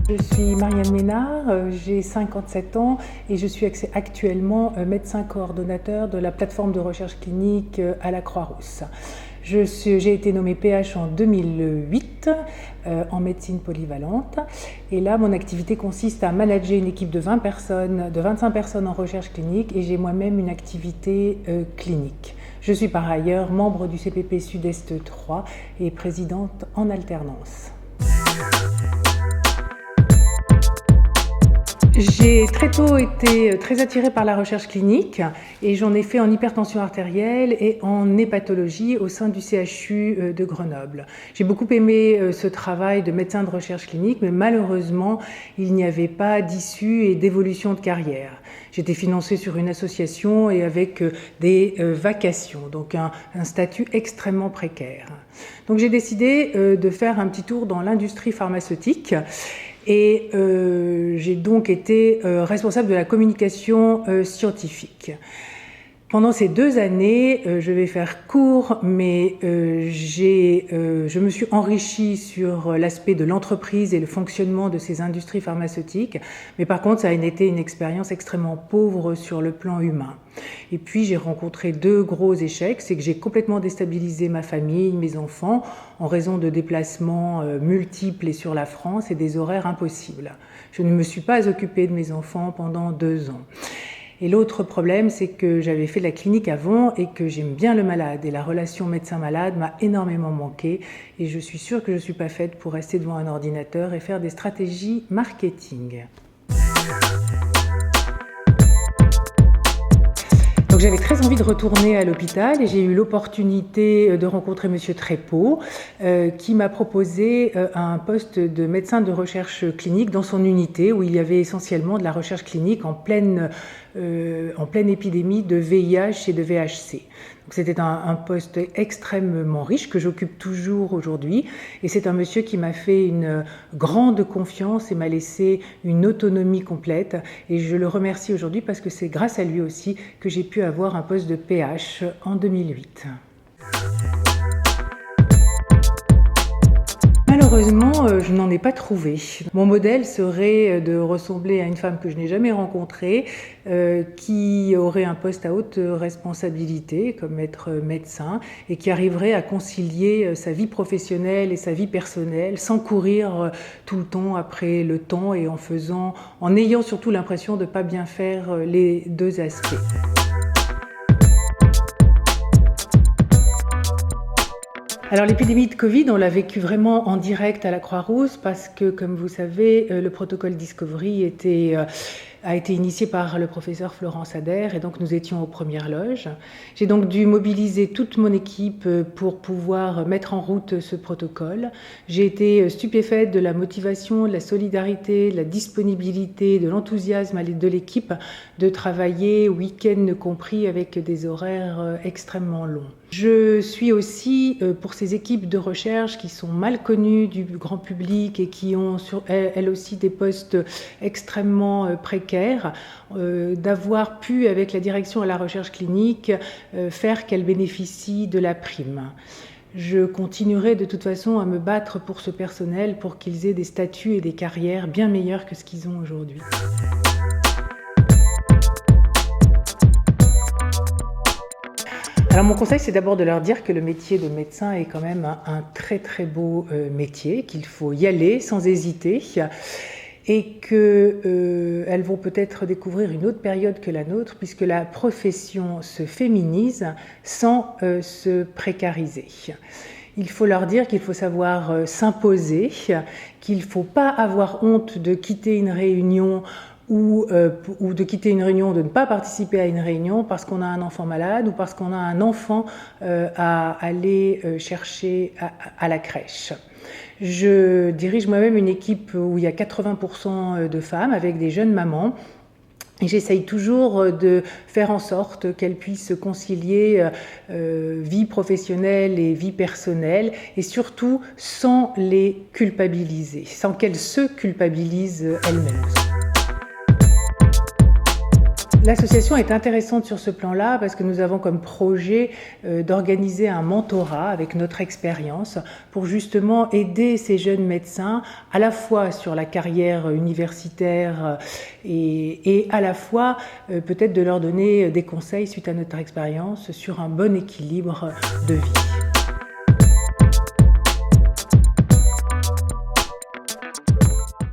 Je suis Marianne Ménard, j'ai 57 ans et je suis actuellement médecin coordonnateur de la plateforme de recherche clinique à la Croix-Rousse. J'ai été nommée PH en 2008 en médecine polyvalente et là mon activité consiste à manager une équipe de 25 personnes en recherche clinique et j'ai moi-même une activité clinique. Je suis par ailleurs membre du CPP Sud-Est 3 et présidente en alternance. J'ai très tôt été très attirée par la recherche clinique et j'en ai fait en hypertension artérielle et en hépatologie au sein du CHU de Grenoble. J'ai beaucoup aimé ce travail de médecin de recherche clinique, mais malheureusement, il n'y avait pas d'issue et d'évolution de carrière. J'étais financée sur une association et avec des vacations, donc un statut extrêmement précaire. Donc j'ai décidé de faire un petit tour dans l'industrie pharmaceutique. Et j'ai donc été responsable de la communication scientifique. Pendant ces 2 années, je vais faire court, mais je me suis enrichie sur l'aspect de l'entreprise et le fonctionnement de ces industries pharmaceutiques. Mais par contre, ça a été une expérience extrêmement pauvre sur le plan humain. Et puis, j'ai rencontré 2 gros échecs. C'est que j'ai complètement déstabilisé ma famille, mes enfants, en raison de déplacements multiples et sur la France et des horaires impossibles. Je ne me suis pas occupée de mes enfants pendant 2 ans. Et l'autre problème, c'est que j'avais fait de la clinique avant et que j'aime bien le malade. Et la relation médecin-malade m'a énormément manqué. Et je suis sûre que je ne suis pas faite pour rester devant un ordinateur et faire des stratégies marketing. Donc j'avais très envie de retourner à l'hôpital et j'ai eu l'opportunité de rencontrer Monsieur Trépeau qui m'a proposé un poste de médecin de recherche clinique dans son unité où il y avait essentiellement de la recherche clinique en pleine épidémie de VIH et de VHC. C'était un poste extrêmement riche que j'occupe toujours aujourd'hui et c'est un monsieur qui m'a fait une grande confiance et m'a laissé une autonomie complète et je le remercie aujourd'hui parce que c'est grâce à lui aussi que j'ai pu avoir un poste de PH en 2008. Malheureusement, je n'en ai pas trouvé. Mon modèle serait de ressembler à une femme que je n'ai jamais rencontrée, qui aurait un poste à haute responsabilité, comme être médecin, et qui arriverait à concilier sa vie professionnelle et sa vie personnelle, sans courir tout le temps après le temps et en ayant surtout l'impression de ne pas bien faire les 2 aspects. Alors l'épidémie de Covid, on l'a vécu vraiment en direct à la Croix-Rousse parce que, comme vous savez, le protocole Discovery a été initié par le professeur Florent Sader et donc nous étions aux premières loges. J'ai donc dû mobiliser toute mon équipe pour pouvoir mettre en route ce protocole. J'ai été stupéfaite de la motivation, de la solidarité, de la disponibilité, de l'enthousiasme de l'équipe de travailler week-end compris avec des horaires extrêmement longs. Je suis aussi pour ces équipes de recherche qui sont mal connues du grand public et qui ont elles aussi des postes extrêmement précaires, d'avoir pu, avec la direction à la recherche clinique, faire qu'elles bénéficient de la prime. Je continuerai de toute façon à me battre pour ce personnel pour qu'ils aient des statuts et des carrières bien meilleurs que ce qu'ils ont aujourd'hui. Alors mon conseil, c'est d'abord de leur dire que le métier de médecin est quand même un très très beau métier, qu'il faut y aller sans hésiter et qu'elles vont peut-être découvrir une autre période que la nôtre puisque la profession se féminise sans se précariser. Il faut leur dire qu'il faut savoir s'imposer, qu'il ne faut pas avoir honte de quitter une réunion ou de quitter une réunion, de ne pas participer à une réunion parce qu'on a un enfant malade ou parce qu'on a un enfant à aller chercher à la crèche. Je dirige moi-même une équipe où il y a 80% de femmes avec des jeunes mamans. Et j'essaye toujours de faire en sorte qu'elles puissent concilier vie professionnelle et vie personnelle et surtout sans les culpabiliser, sans qu'elles se culpabilisent elles-mêmes. L'association est intéressante sur ce plan-là parce que nous avons comme projet d'organiser un mentorat avec notre expérience pour justement aider ces jeunes médecins à la fois sur la carrière universitaire et à la fois peut-être de leur donner des conseils suite à notre expérience sur un bon équilibre de vie.